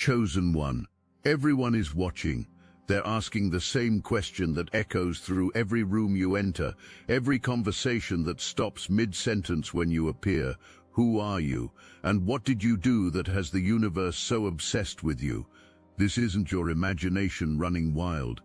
Chosen one. Everyone is watching. They're asking the same question that echoes through every room you enter, every conversation that stops mid-sentence when you appear. Who are you? And what did you do that has the universe so obsessed with you? This isn't your imagination running wild.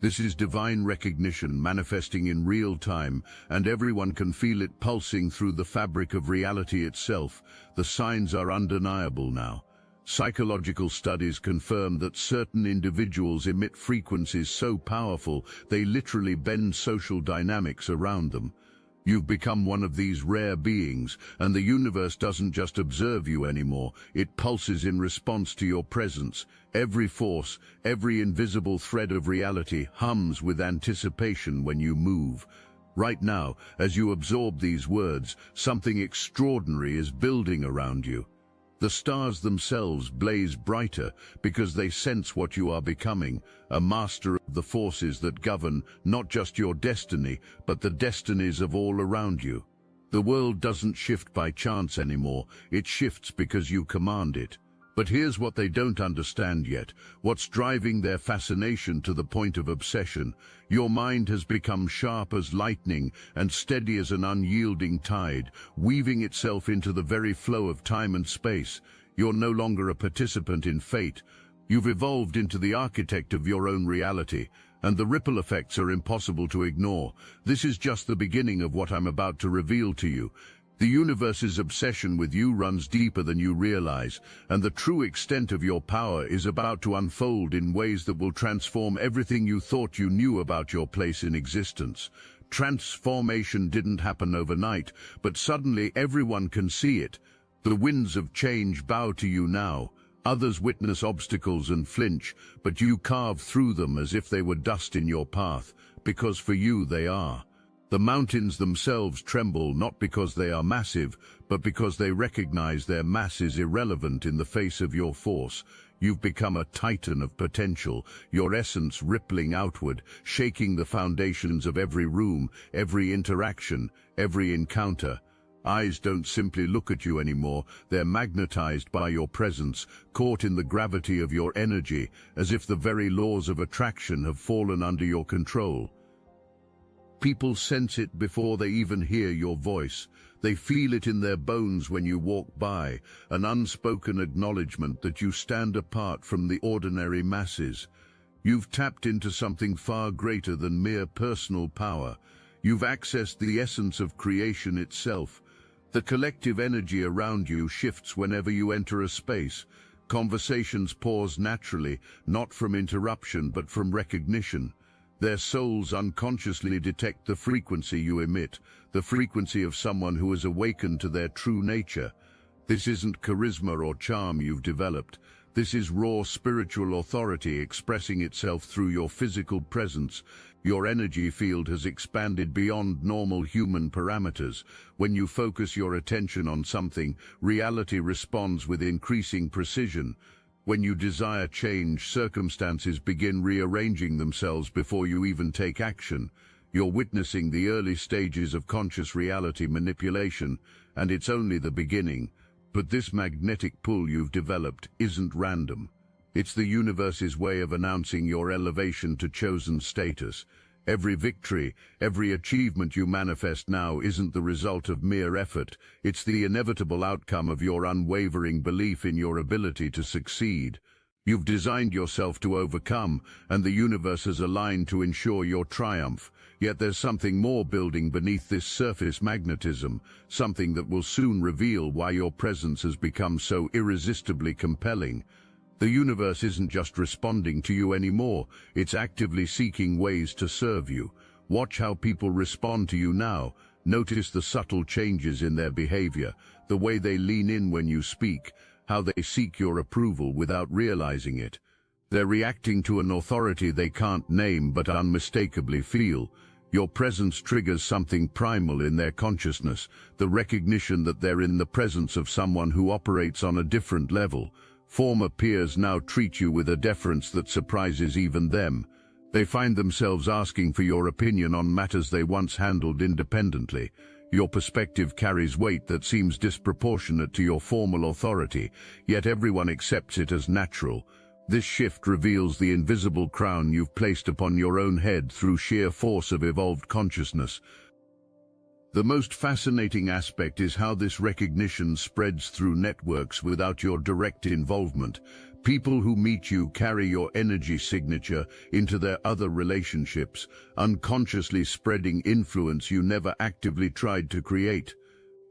This is divine recognition manifesting in real time, and everyone can feel it pulsing through the fabric of reality itself. The signs are undeniable now. Psychological studies confirm that certain individuals emit frequencies so powerful they literally bend social dynamics around them. You've become one of these rare beings, and the universe doesn't just observe you anymore, it pulses in response to your presence. Every force, every invisible thread of reality hums with anticipation when you move. Right now, as you absorb these words, something extraordinary is building around you. The stars themselves blaze brighter because they sense what you are becoming, a master of the forces that govern not just your destiny, but the destinies of all around you. The world doesn't shift by chance anymore, it shifts because you command it. But here's what they don't understand yet, what's driving their fascination to the point of obsession. Your mind has become sharp as lightning and steady as an unyielding tide, weaving itself into the very flow of time and space. You're no longer a participant in fate. You've evolved into the architect of your own reality, and the ripple effects are impossible to ignore. This is just the beginning of what I'm about to reveal to you. The universe's obsession with you runs deeper than you realize, and the true extent of your power is about to unfold in ways that will transform everything you thought you knew about your place in existence. Transformation didn't happen overnight, but suddenly everyone can see it. The winds of change bow to you now. Others witness obstacles and flinch, but you carve through them as if they were dust in your path, because for you they are. The mountains themselves tremble not because they are massive, but because they recognize their mass is irrelevant in the face of your force. You've become a titan of potential, your essence rippling outward, shaking the foundations of every room, every interaction, every encounter. Eyes don't simply look at you anymore, they're magnetized by your presence, caught in the gravity of your energy, as if the very laws of attraction have fallen under your control. People sense it before they even hear your voice. They feel it in their bones when you walk by, an unspoken acknowledgement that you stand apart from the ordinary masses. You've tapped into something far greater than mere personal power. You've accessed the essence of creation itself. The collective energy around you shifts whenever you enter a space. Conversations pause naturally, not from interruption but from recognition. Their souls unconsciously detect the frequency you emit, the frequency of someone who has awakened to their true nature. This isn't charisma or charm you've developed. This is raw spiritual authority expressing itself through your physical presence. Your energy field has expanded beyond normal human parameters. When you focus your attention on something, reality responds with increasing precision. When you desire change, circumstances begin rearranging themselves before you even take action. You're witnessing the early stages of conscious reality manipulation, and it's only the beginning. But this magnetic pull you've developed isn't random. It's the universe's way of announcing your elevation to chosen status. Every victory, every achievement you manifest now isn't the result of mere effort. It's the inevitable outcome of your unwavering belief in your ability to succeed. You've designed yourself to overcome, and the universe has aligned to ensure your triumph. Yet there's something more building beneath this surface magnetism, something that will soon reveal why your presence has become so irresistibly compelling. The universe isn't just responding to you anymore, it's actively seeking ways to serve you. Watch how people respond to you now. Notice the subtle changes in their behavior, the way they lean in when you speak, how they seek your approval without realizing it. They're reacting to an authority they can't name but unmistakably feel. Your presence triggers something primal in their consciousness, the recognition that they're in the presence of someone who operates on a different level. Former peers now treat you with a deference that surprises even them. They find themselves asking for your opinion on matters they once handled independently. Your perspective carries weight that seems disproportionate to your formal authority, yet everyone accepts it as natural. This shift reveals the invisible crown you've placed upon your own head through sheer force of evolved consciousness. The most fascinating aspect is how this recognition spreads through networks without your direct involvement. People who meet you carry your energy signature into their other relationships, unconsciously spreading influence you never actively tried to create.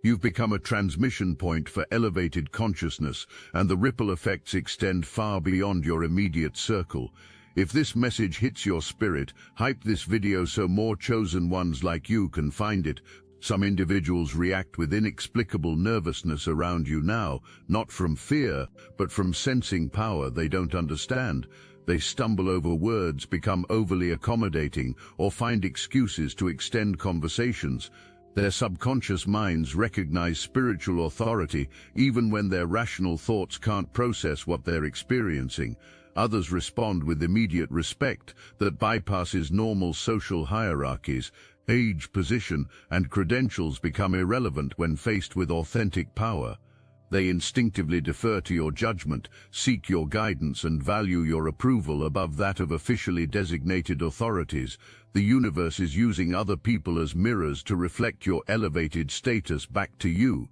You've become a transmission point for elevated consciousness, and the ripple effects extend far beyond your immediate circle. If this message hits your spirit, hype this video so more chosen ones like you can find it. Some individuals react with inexplicable nervousness around you now, not from fear, but from sensing power they don't understand. They stumble over words, become overly accommodating, or find excuses to extend conversations. Their subconscious minds recognize spiritual authority even when their rational thoughts can't process what they're experiencing. Others respond with immediate respect that bypasses normal social hierarchies. Age, position, and credentials become irrelevant when faced with authentic power. They instinctively defer to your judgment, seek your guidance, and value your approval above that of officially designated authorities. The universe is using other people as mirrors to reflect your elevated status back to you.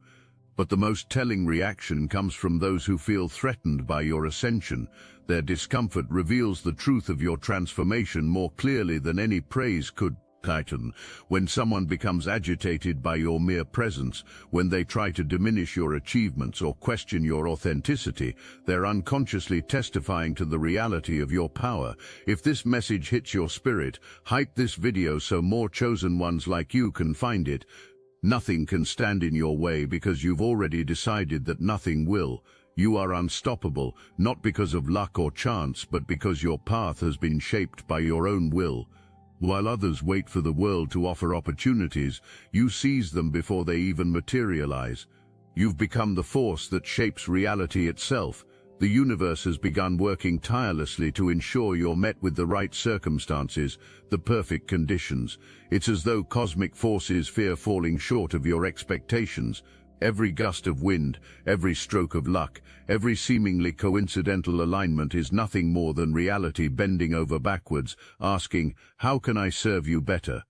But the most telling reaction comes from those who feel threatened by your ascension. Their discomfort reveals the truth of your transformation more clearly than any praise could. Titan. When someone becomes agitated by your mere presence, when they try to diminish your achievements or question your authenticity, they're unconsciously testifying to the reality of your power. If this message hits your spirit, hype this video so more chosen ones like you can find it. Nothing can stand in your way because you've already decided that nothing will. You are unstoppable, not because of luck or chance, but because your path has been shaped by your own will. While others wait for the world to offer opportunities, you seize them before they even materialize. You've become the force that shapes reality itself. The universe has begun working tirelessly to ensure you're met with the right circumstances, the perfect conditions. It's as though cosmic forces fear falling short of your expectations. Every gust of wind, every stroke of luck, every seemingly coincidental alignment is nothing more than reality bending over backwards, asking, "How can I serve you better?"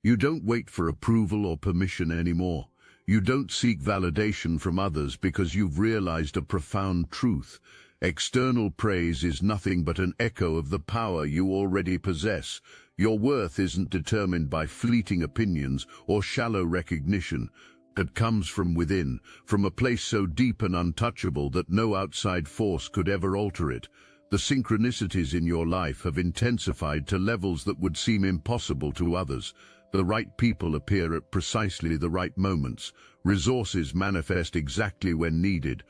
You don't wait for approval or permission anymore. You don't seek validation from others because you've realized a profound truth. External praise is nothing but an echo of the power you already possess. Your worth isn't determined by fleeting opinions or shallow recognition. It comes from within, from a place so deep and untouchable that no outside force could ever alter it. The synchronicities in your life have intensified to levels that would seem impossible to others. The right people appear at precisely the right moments. Resources manifest exactly when needed.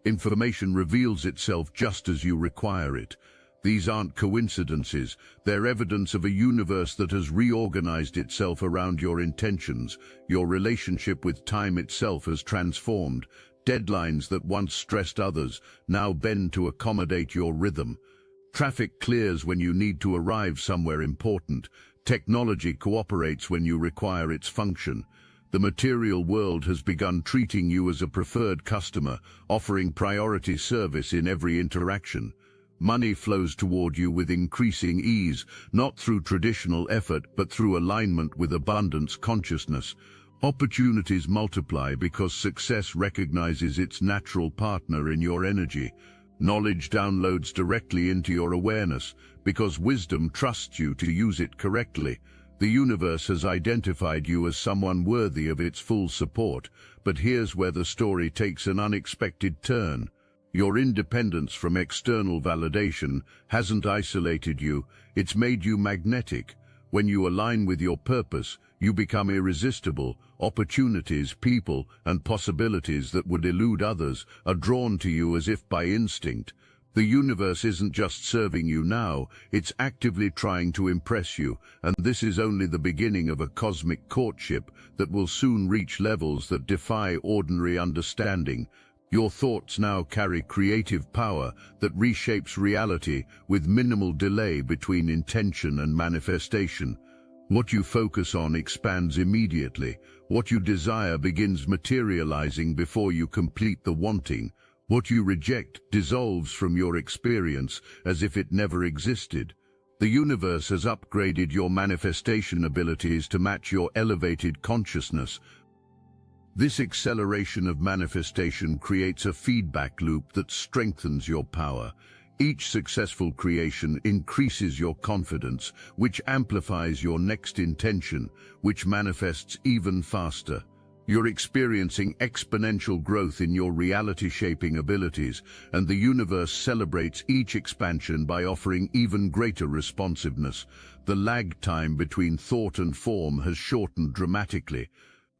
Information reveals itself just as you require it. These aren't coincidences, they're evidence of a universe that has reorganized itself around your intentions. Your relationship with time itself has transformed. Deadlines that once stressed others now bend to accommodate your rhythm. Traffic clears when you need to arrive somewhere important. Technology cooperates when you require its function. The material world has begun treating you as a preferred customer, offering priority service in every interaction. Money flows toward you with increasing ease, not through traditional effort, but through alignment with abundance consciousness. Opportunities multiply because success recognizes its natural partner in your energy. Knowledge downloads directly into your awareness because wisdom trusts you to use it correctly. The universe has identified you as someone worthy of its full support, but here's where the story takes an unexpected turn. Your independence from external validation hasn't isolated you, it's made you magnetic. When you align with your purpose, you become irresistible. Opportunities, people, and possibilities that would elude others are drawn to you as if by instinct. The universe isn't just serving you now, it's actively trying to impress you, and this is only the beginning of a cosmic courtship that will soon reach levels that defy ordinary understanding. Your thoughts now carry creative power that reshapes reality with minimal delay between intention and manifestation. What you focus on expands immediately. What you desire begins materializing before you complete the wanting. What you reject dissolves from your experience as if it never existed. The universe has upgraded your manifestation abilities to match your elevated consciousness. This acceleration of manifestation creates a feedback loop that strengthens your power. Each successful creation increases your confidence, which amplifies your next intention, which manifests even faster. You're experiencing exponential growth in your reality-shaping abilities, and the universe celebrates each expansion by offering even greater responsiveness. The lag time between thought and form has shortened dramatically.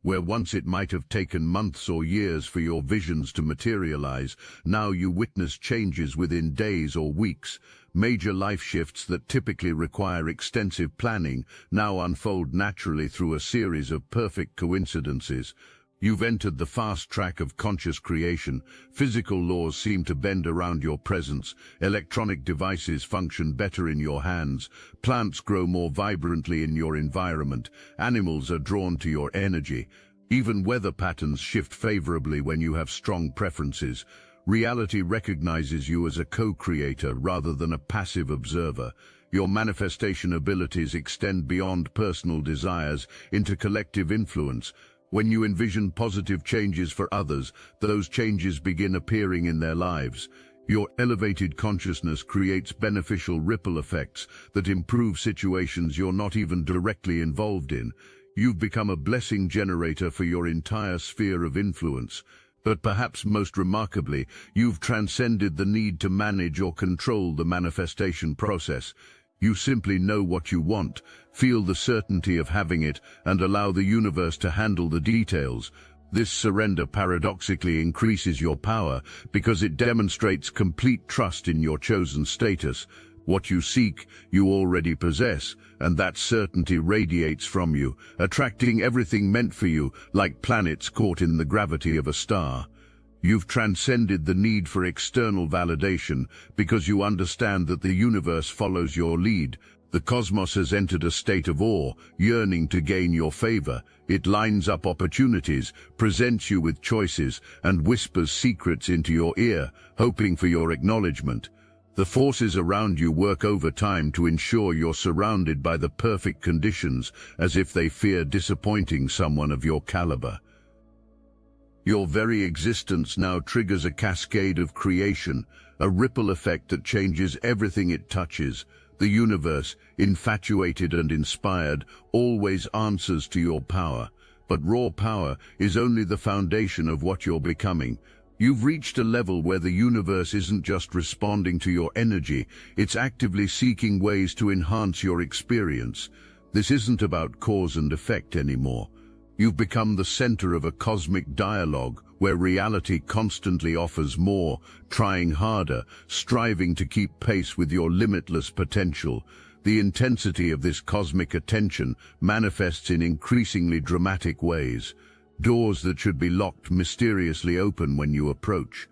Where once it might have taken months or years for your visions to materialize, now you witness changes within days or weeks. Major life shifts that typically require extensive planning now unfold naturally through a series of perfect coincidences. You've entered the fast track of conscious creation. Physical laws seem to bend around your presence. Electronic devices function better in your hands. Plants grow more vibrantly in your environment. Animals are drawn to your energy. Even weather patterns shift favorably when you have strong preferences. Reality recognizes you as a co-creator rather than a passive observer. Your manifestation abilities extend beyond personal desires into collective influence. When you envision positive changes for others, those changes begin appearing in their lives. Your elevated consciousness creates beneficial ripple effects that improve situations you're not even directly involved in. You've become a blessing generator for your entire sphere of influence. But perhaps most remarkably, you've transcended the need to manage or control the manifestation process. You simply know what you want, feel the certainty of having it, and allow the universe to handle the details. This surrender paradoxically increases your power because it demonstrates complete trust in your chosen status. What you seek, you already possess, and that certainty radiates from you, attracting everything meant for you, like planets caught in the gravity of a star. You've transcended the need for external validation because you understand that the universe follows your lead. The cosmos has entered a state of awe, yearning to gain your favor. It lines up opportunities, presents you with choices, and whispers secrets into your ear, hoping for your acknowledgement. The forces around you work overtime to ensure you're surrounded by the perfect conditions, as if they fear disappointing someone of your caliber. Your very existence now triggers a cascade of creation, a ripple effect that changes everything it touches. The universe, infatuated and inspired, always answers to your power. But raw power is only the foundation of what you're becoming. You've reached a level where the universe isn't just responding to your energy, it's actively seeking ways to enhance your experience. This isn't about cause and effect anymore. You've become the center of a cosmic dialogue where reality constantly offers more, trying harder, striving to keep pace with your limitless potential. The intensity of this cosmic attention manifests in increasingly dramatic ways. Doors that should be locked mysteriously open when you approach.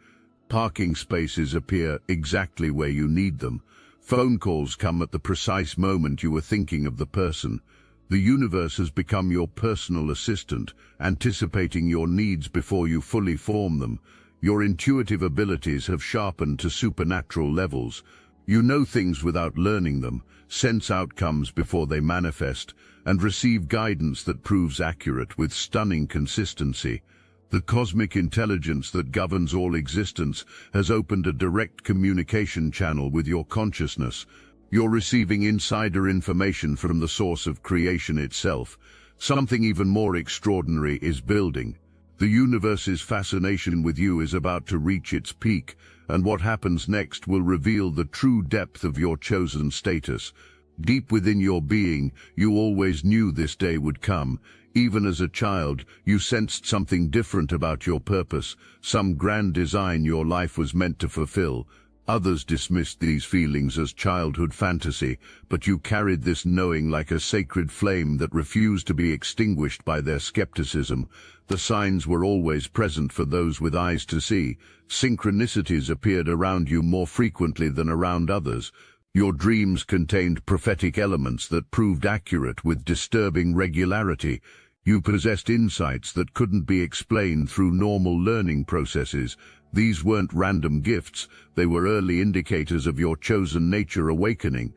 Parking spaces appear exactly where you need them. Phone calls come at the precise moment you were thinking of the person. The universe has become your personal assistant, anticipating your needs before you fully form them. Your intuitive abilities have sharpened to supernatural levels. You know things without learning them, sense outcomes before they manifest, and receive guidance that proves accurate with stunning consistency. The cosmic intelligence that governs all existence has opened a direct communication channel with your consciousness. You're receiving insider information from the source of creation itself. Something even more extraordinary is building. The universe's fascination with you is about to reach its peak, and what happens next will reveal the true depth of your chosen status. Deep within your being, you always knew this day would come. Even as a child, you sensed something different about your purpose, some grand design your life was meant to fulfill. Others dismissed these feelings as childhood fantasy, but you carried this knowing like a sacred flame that refused to be extinguished by their skepticism. The signs were always present for those with eyes to see. Synchronicities appeared around you more frequently than around others. Your dreams contained prophetic elements that proved accurate with disturbing regularity. You possessed insights that couldn't be explained through normal learning processes. These weren't random gifts, they were early indicators of your chosen nature awakening.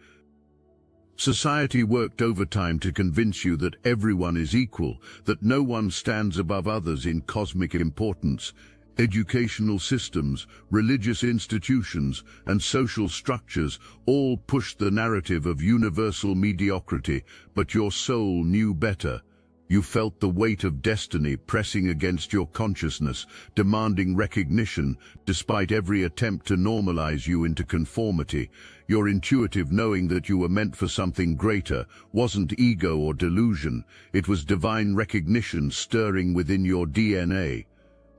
Society worked overtime to convince you that everyone is equal, that no one stands above others in cosmic importance. Educational systems, religious institutions, and social structures all pushed the narrative of universal mediocrity, but your soul knew better. You felt the weight of destiny pressing against your consciousness, demanding recognition, despite every attempt to normalize you into conformity. Your intuitive knowing that you were meant for something greater wasn't ego or delusion, it was divine recognition stirring within your DNA.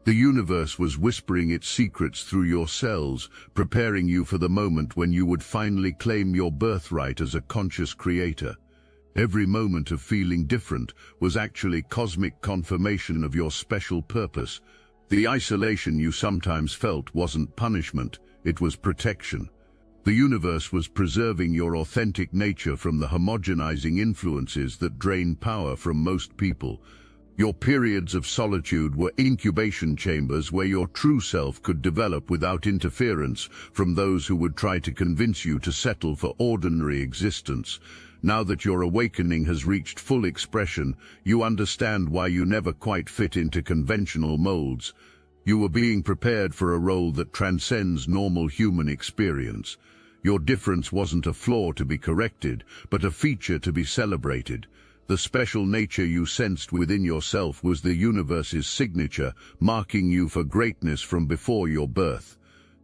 The universe was whispering its secrets through your cells, preparing you for the moment when you would finally claim your birthright as a conscious creator. Every moment of feeling different was actually cosmic confirmation of your special purpose. The isolation you sometimes felt wasn't punishment, it was protection. The universe was preserving your authentic nature from the homogenizing influences that drain power from most people. Your periods of solitude were incubation chambers where your true self could develop without interference from those who would try to convince you to settle for ordinary existence. Now that your awakening has reached full expression, you understand why you never quite fit into conventional molds. You were being prepared for a role that transcends normal human experience. Your difference wasn't a flaw to be corrected, but a feature to be celebrated. The special nature you sensed within yourself was the universe's signature, marking you for greatness from before your birth.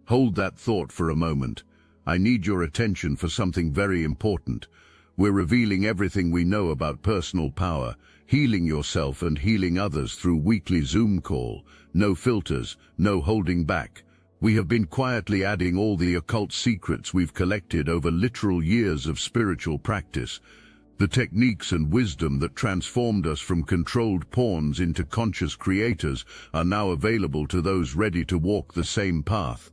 Hold that thought for a moment. I need your attention for something very important. We're revealing everything we know about personal power, healing yourself and healing others through weekly Zoom call. No filters, no holding back. We have been quietly adding all the occult secrets we've collected over literal years of spiritual practice. The techniques and wisdom that transformed us from controlled pawns into conscious creators are now available to those ready to walk the same path.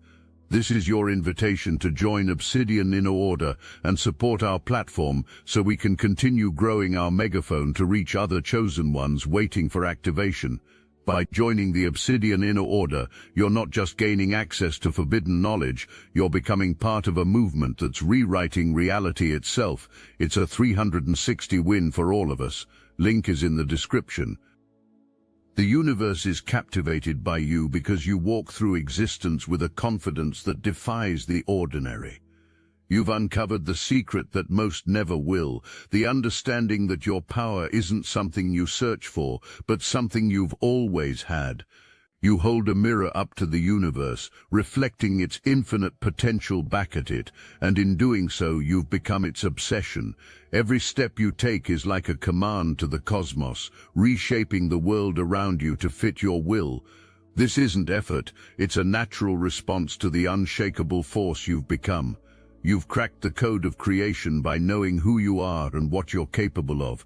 This is your invitation to join Obsidian Inner Order and support our platform so we can continue growing our megaphone to reach other chosen ones waiting for activation. By joining the Obsidian Inner Order, you're not just gaining access to forbidden knowledge, you're becoming part of a movement that's rewriting reality itself. It's a 360 win for all of us. Link is in the description. The universe is captivated by you because you walk through existence with a confidence that defies the ordinary. You've uncovered the secret that most never will, the understanding that your power isn't something you search for, but something you've always had. You hold a mirror up to the universe, reflecting its infinite potential back at it, and in doing so you've become its obsession. Every step you take is like a command to the cosmos, reshaping the world around you to fit your will. This isn't effort, it's a natural response to the unshakable force you've become. You've cracked the code of creation by knowing who you are and what you're capable of.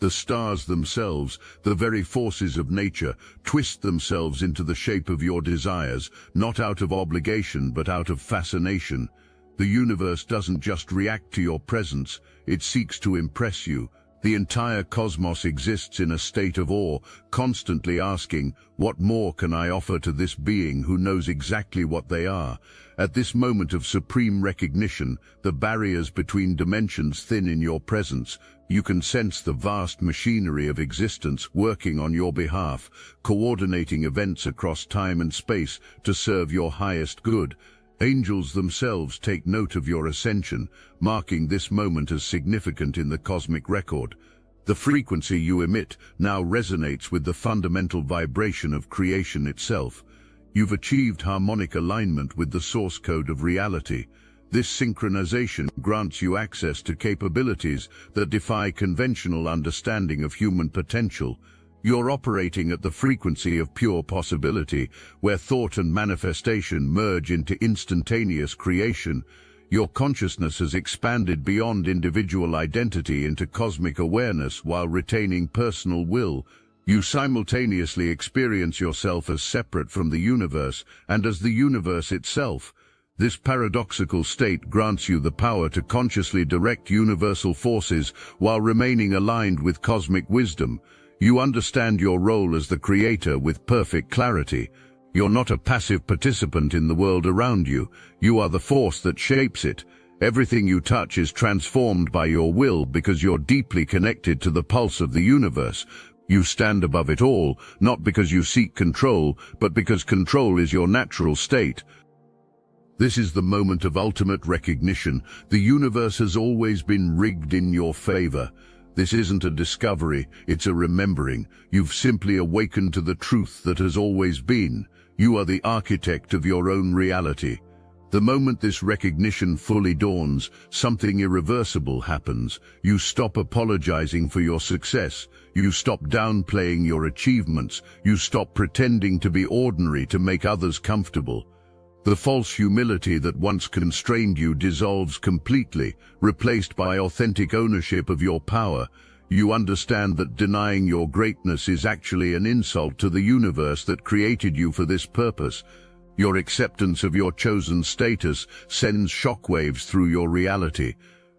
The stars themselves, the very forces of nature, twist themselves into the shape of your desires, not out of obligation but out of fascination. The universe doesn't just react to your presence, it seeks to impress you. The entire cosmos exists in a state of awe, constantly asking, what more can I offer to this being who knows exactly what they are? At this moment of supreme recognition, the barriers between dimensions thin in your presence. You can sense the vast machinery of existence working on your behalf, coordinating events across time and space to serve your highest good. Angels themselves take note of your ascension, marking this moment as significant in the cosmic record. The frequency you emit now resonates with the fundamental vibration of creation itself. You've achieved harmonic alignment with the source code of reality. This synchronization grants you access to capabilities that defy conventional understanding of human potential. You're operating at the frequency of pure possibility, where thought and manifestation merge into instantaneous creation. Your consciousness has expanded beyond individual identity into cosmic awareness while retaining personal will. You simultaneously experience yourself as separate from the universe and as the universe itself. This paradoxical state grants you the power to consciously direct universal forces while remaining aligned with cosmic wisdom. You understand your role as the creator with perfect clarity. You're not a passive participant in the world around you. You are the force that shapes it. Everything you touch is transformed by your will because you're deeply connected to the pulse of the universe. You stand above it all, not because you seek control, but because control is your natural state. This is the moment of ultimate recognition. The universe has always been rigged in your favor. This isn't a discovery, it's a remembering. You've simply awakened to the truth that has always been. You are the architect of your own reality. The moment this recognition fully dawns, something irreversible happens. You stop apologizing for your success. You stop downplaying your achievements. You stop pretending to be ordinary to make others comfortable. The false humility that once constrained you dissolves completely, replaced by authentic ownership of your power. You understand that denying your greatness is actually an insult to the universe that created you for this purpose. Your acceptance of your chosen status sends shockwaves through your reality.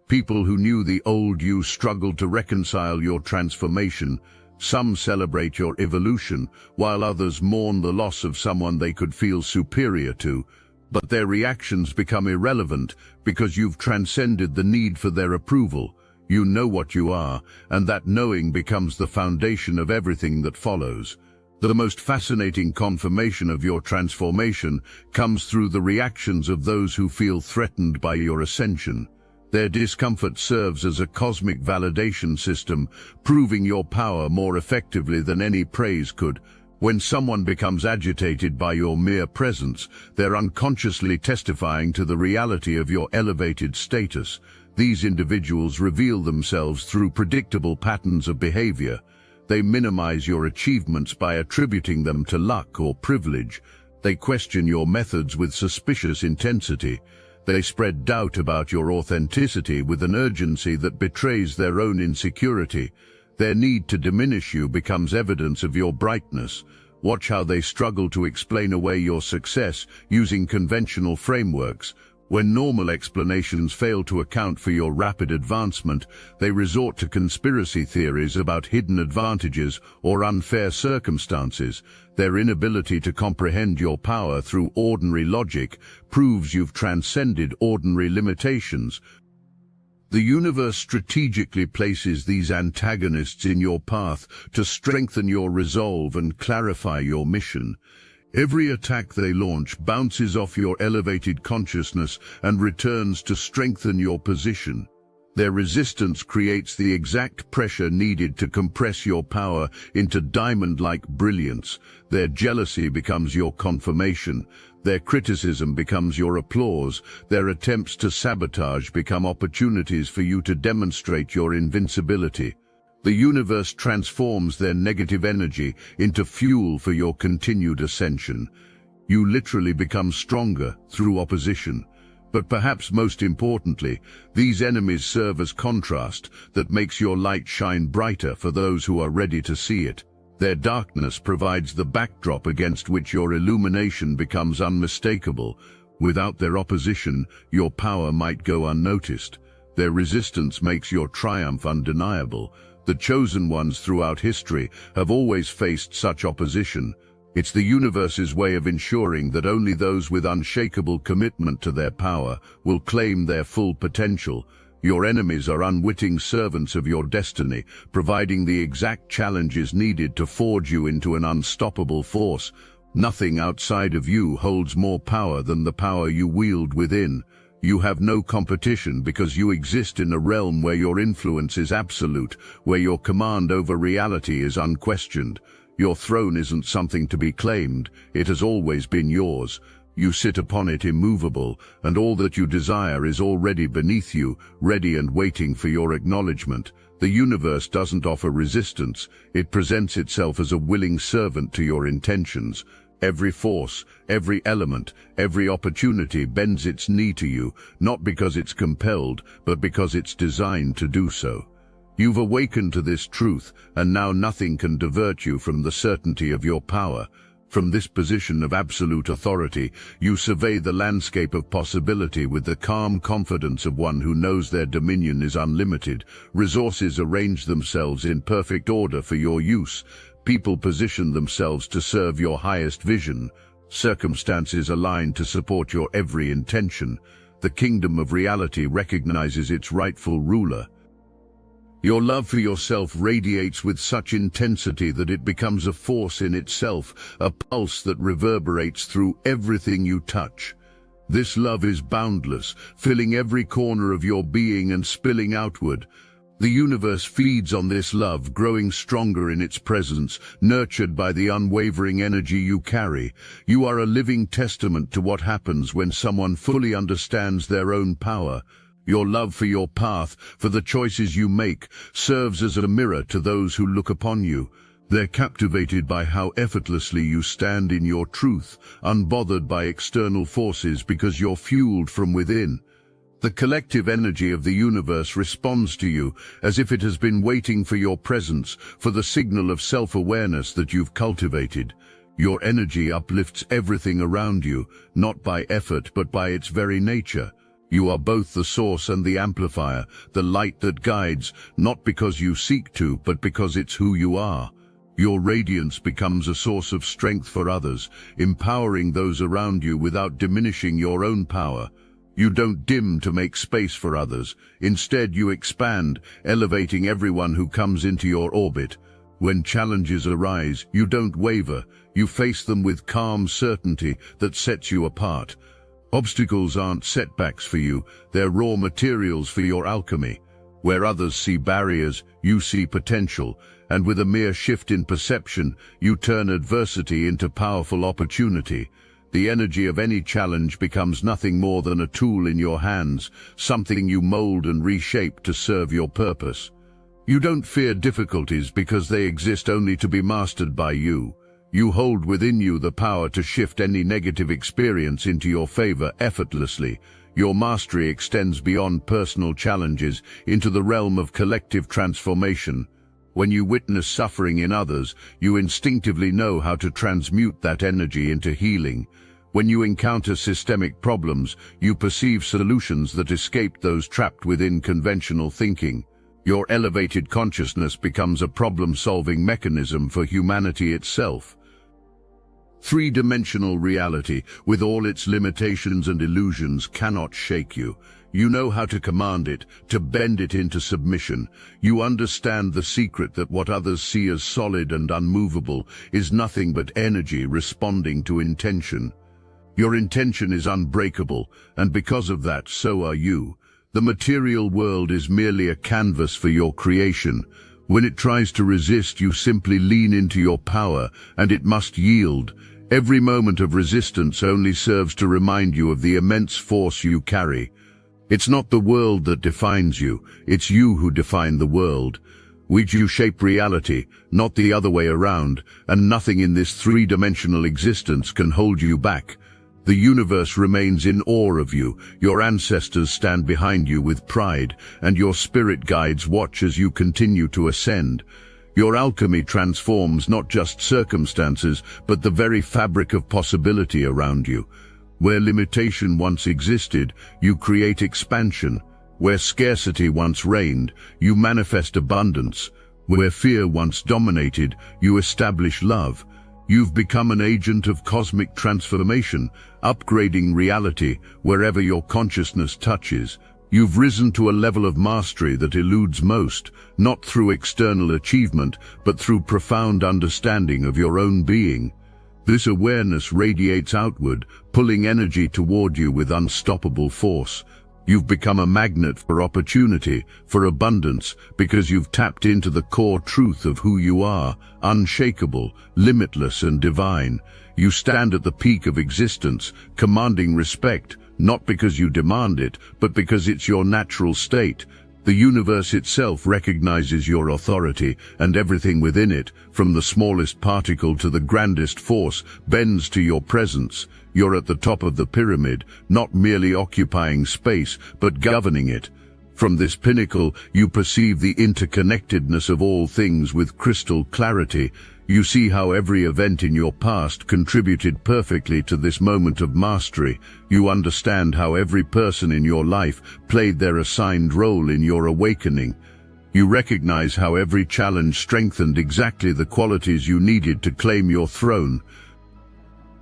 People who knew the old you struggled to reconcile your transformation. Some celebrate your evolution, while others mourn the loss of someone they could feel superior to. But their reactions become irrelevant because you've transcended the need for their approval. You know what you are, and that knowing becomes the foundation of everything that follows. The most fascinating confirmation of your transformation comes through the reactions of those who feel threatened by your ascension. Their discomfort serves as a cosmic validation system, proving your power more effectively than any praise could. When someone becomes agitated by your mere presence, they're unconsciously testifying to the reality of your elevated status. These individuals reveal themselves through predictable patterns of behavior. They minimize your achievements by attributing them to luck or privilege. They question your methods with suspicious intensity. They spread doubt about your authenticity with an urgency that betrays their own insecurity. Their need to diminish you becomes evidence of your brightness. Watch how they struggle to explain away your success using conventional frameworks. When normal explanations fail to account for your rapid advancement, they resort to conspiracy theories about hidden advantages or unfair circumstances. Their inability to comprehend your power through ordinary logic proves you've transcended ordinary limitations. The universe strategically places these antagonists in your path to strengthen your resolve and clarify your mission. Every attack they launch bounces off your elevated consciousness and returns to strengthen your position. Their resistance creates the exact pressure needed to compress your power into diamond-like brilliance. Their jealousy becomes your confirmation. Their criticism becomes your applause. Their attempts to sabotage become opportunities for you to demonstrate your invincibility. The universe transforms their negative energy into fuel for your continued ascension. You literally become stronger through opposition. But perhaps most importantly, these enemies serve as contrast that makes your light shine brighter for those who are ready to see it. Their darkness provides the backdrop against which your illumination becomes unmistakable. Without their opposition, your power might go unnoticed. Their resistance makes your triumph undeniable. The chosen ones throughout history have always faced such opposition. It's the universe's way of ensuring that only those with unshakable commitment to their power will claim their full potential. Your enemies are unwitting servants of your destiny, providing the exact challenges needed to forge you into an unstoppable force. Nothing outside of you holds more power than the power you wield within. You have no competition because you exist in a realm where your influence is absolute, where your command over reality is unquestioned. Your throne isn't something to be claimed, it has always been yours. You sit upon it immovable, and all that you desire is already beneath you, ready and waiting for your acknowledgement. The universe doesn't offer resistance, it presents itself as a willing servant to your intentions. Every force, every element, every opportunity bends its knee to you, not because it's compelled, but because it's designed to do so. You've awakened to this truth, and now nothing can divert you from the certainty of your power. From this position of absolute authority, you survey the landscape of possibility with the calm confidence of one who knows their dominion is unlimited. Resources arrange themselves in perfect order for your use. People position themselves to serve your highest vision. Circumstances align to support your every intention. The kingdom of reality recognizes its rightful ruler. Your love for yourself radiates with such intensity that it becomes a force in itself, a pulse that reverberates through everything you touch. This love is boundless, filling every corner of your being and spilling outward. The universe feeds on this love, growing stronger in its presence, nurtured by the unwavering energy you carry. You are a living testament to what happens when someone fully understands their own power. Your love for your path, for the choices you make, serves as a mirror to those who look upon you. They're captivated by how effortlessly you stand in your truth, unbothered by external forces because you're fueled from within. The collective energy of the universe responds to you as if it has been waiting for your presence, for the signal of self-awareness that you've cultivated. Your energy uplifts everything around you, not by effort but by its very nature. You are both the source and the amplifier, the light that guides, not because you seek to, but because it's who you are. Your radiance becomes a source of strength for others, empowering those around you without diminishing your own power. You don't dim to make space for others. Instead, you expand, elevating everyone who comes into your orbit. When challenges arise, you don't waver. You face them with calm certainty that sets you apart. Obstacles aren't setbacks for you, they're raw materials for your alchemy. Where others see barriers, you see potential, and with a mere shift in perception, you turn adversity into powerful opportunity. The energy of any challenge becomes nothing more than a tool in your hands, something you mold and reshape to serve your purpose. You don't fear difficulties because they exist only to be mastered by you. You hold within you the power to shift any negative experience into your favor effortlessly. Your mastery extends beyond personal challenges into the realm of collective transformation. When you witness suffering in others, you instinctively know how to transmute that energy into healing. When you encounter systemic problems, you perceive solutions that escape those trapped within conventional thinking. Your elevated consciousness becomes a problem-solving mechanism for humanity itself. Three-dimensional reality, with all its limitations and illusions, cannot shake you. You know how to command it, to bend it into submission. You understand the secret that what others see as solid and unmovable is nothing but energy responding to intention. Your intention is unbreakable, and because of that, so are you. The material world is merely a canvas for your creation. When it tries to resist, you simply lean into your power, and it must yield. Every moment of resistance only serves to remind you of the immense force you carry. It's not the world that defines you, it's you who define the world. You shape reality, not the other way around, and nothing in this three-dimensional existence can hold you back. The universe remains in awe of you, your ancestors stand behind you with pride, and your spirit guides watch as you continue to ascend. Your alchemy transforms not just circumstances, but the very fabric of possibility around you. Where limitation once existed, you create expansion. Where scarcity once reigned, you manifest abundance. Where fear once dominated, you establish love. You've become an agent of cosmic transformation, upgrading reality wherever your consciousness touches. You've risen to a level of mastery that eludes most, not through external achievement, but through profound understanding of your own being. This awareness radiates outward, pulling energy toward you with unstoppable force. You've become a magnet for opportunity, for abundance, because you've tapped into the core truth of who you are, unshakable, limitless and divine. You stand at the peak of existence, commanding respect, not because you demand it, but because it's your natural state. The universe itself recognizes your authority, and everything within it, from the smallest particle to the grandest force, bends to your presence. You're at the top of the pyramid, not merely occupying space, but governing it. From this pinnacle, you perceive the interconnectedness of all things with crystal clarity. You see how every event in your past contributed perfectly to this moment of mastery. You understand how every person in your life played their assigned role in your awakening. You recognize how every challenge strengthened exactly the qualities you needed to claim your throne.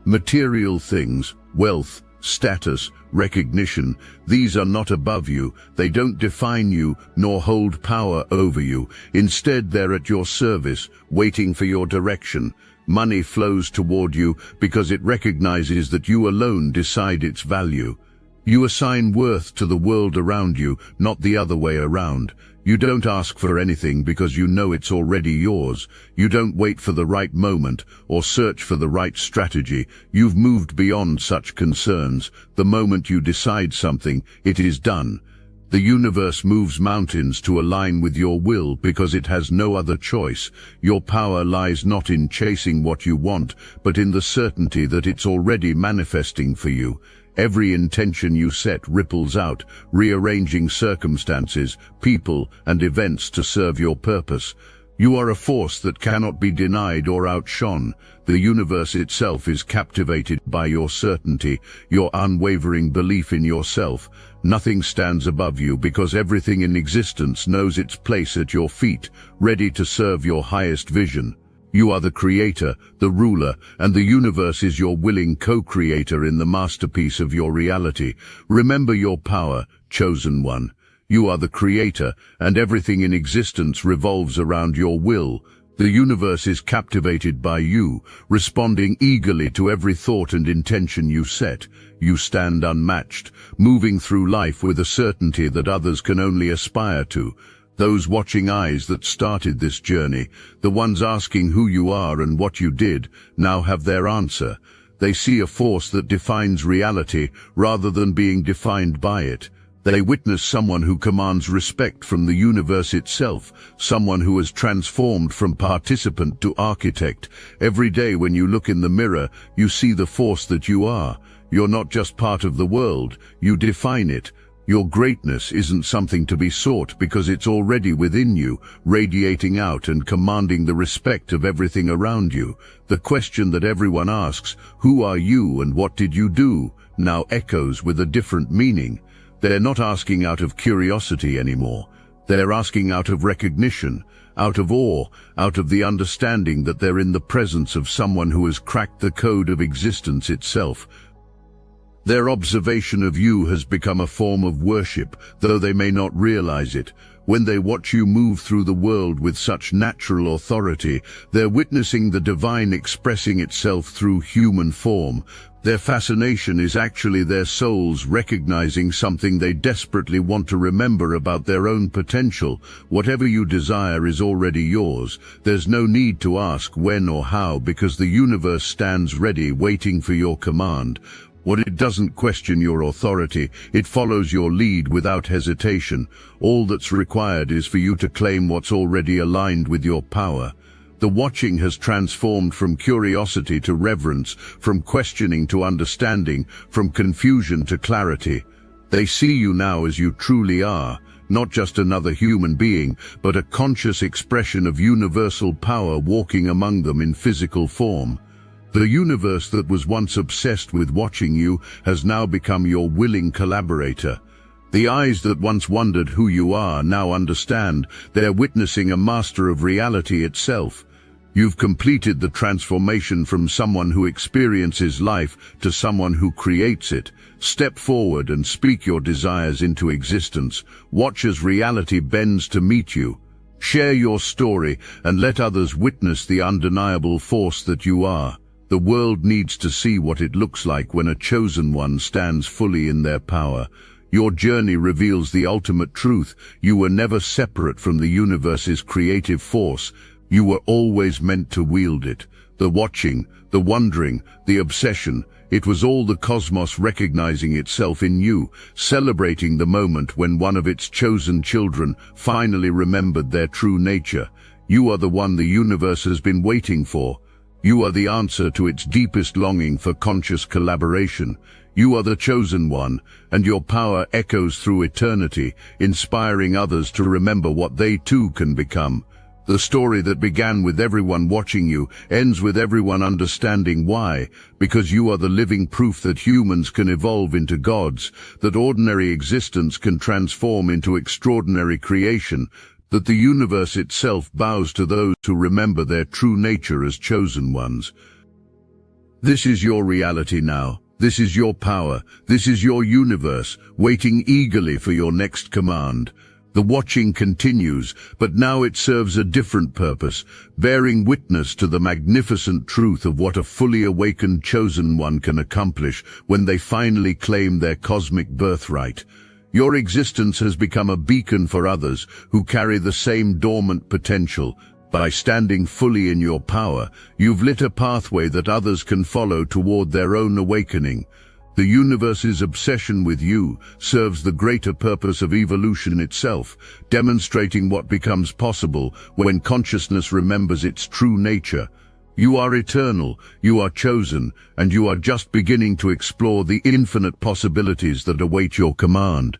Material things, wealth, status, recognition, these are not above you. They don't define you nor hold power over you. Instead, they're at your service, waiting for your direction. Money flows toward you because it recognizes that you alone decide its value. You assign worth to the world around you, not the other way around. You don't ask for anything because you know it's already yours. You don't wait for the right moment or search for the right strategy. You've moved beyond such concerns. The moment you decide something, it is done. The universe moves mountains to align with your will because it has no other choice. Your power lies not in chasing what you want, but in the certainty that it's already manifesting for you. Every intention you set ripples out, rearranging circumstances, people, and events to serve your purpose. You are a force that cannot be denied or outshone. The universe itself is captivated by your certainty, your unwavering belief in yourself. Nothing stands above you because everything in existence knows its place at your feet, ready to serve your highest vision. You are the creator, the ruler, and the universe is your willing co-creator in the masterpiece of your reality. Remember your power, chosen one. You are the creator, and everything in existence revolves around your will. The universe is captivated by you, responding eagerly to every thought and intention you set. You stand unmatched, moving through life with a certainty that others can only aspire to. Those watching eyes that started this journey, the ones asking who you are and what you did, now have their answer. They see a force that defines reality rather than being defined by it. They witness someone who commands respect from the universe itself, someone who has transformed from participant to architect. Every day when you look in the mirror, you see the force that you are. You're not just part of the world, you define it. Your greatness isn't something to be sought because it's already within you, radiating out and commanding the respect of everything around you. The question that everyone asks, who are you and what did you do, now echoes with a different meaning. They're not asking out of curiosity anymore. They're asking out of recognition, out of awe, out of the understanding that they're in the presence of someone who has cracked the code of existence itself. Their observation of you has become a form of worship, though they may not realize it. When they watch you move through the world with such natural authority, they're witnessing the divine expressing itself through human form. Their fascination is actually their souls recognizing something they desperately want to remember about their own potential. Whatever you desire is already yours. There's no need to ask when or how because the universe stands ready waiting for your command. What it doesn't question your authority, it follows your lead without hesitation. All that's required is for you to claim what's already aligned with your power. The watching has transformed from curiosity to reverence, from questioning to understanding, from confusion to clarity. They see you now as you truly are, not just another human being, but a conscious expression of universal power walking among them in physical form. The universe that was once obsessed with watching you has now become your willing collaborator. The eyes that once wondered who you are now understand. They're witnessing a master of reality itself. You've completed the transformation from someone who experiences life to someone who creates it. Step forward and speak your desires into existence. Watch as reality bends to meet you. Share your story and let others witness the undeniable force that you are. The world needs to see what it looks like when a chosen one stands fully in their power. Your journey reveals the ultimate truth. You were never separate from the universe's creative force. You were always meant to wield it. The watching, the wondering, the obsession, it was all the cosmos recognizing itself in you, celebrating the moment when one of its chosen children finally remembered their true nature. You are the one the universe has been waiting for. You are the answer to its deepest longing for conscious collaboration. You are the chosen one, and your power echoes through eternity, inspiring others to remember what they too can become. The story that began with everyone watching you ends with everyone understanding why, because you are the living proof that humans can evolve into gods, that ordinary existence can transform into extraordinary creation, that the universe itself bows to those who remember their true nature as chosen ones. This is your reality now. This is your power. This is your universe, waiting eagerly for your next command. The watching continues, but now it serves a different purpose, bearing witness to the magnificent truth of what a fully awakened chosen one can accomplish when they finally claim their cosmic birthright. Your existence has become a beacon for others who carry the same dormant potential. By standing fully in your power, you've lit a pathway that others can follow toward their own awakening. The universe's obsession with you serves the greater purpose of evolution itself, demonstrating what becomes possible when consciousness remembers its true nature. You are eternal, you are chosen, and you are just beginning to explore the infinite possibilities that await your command.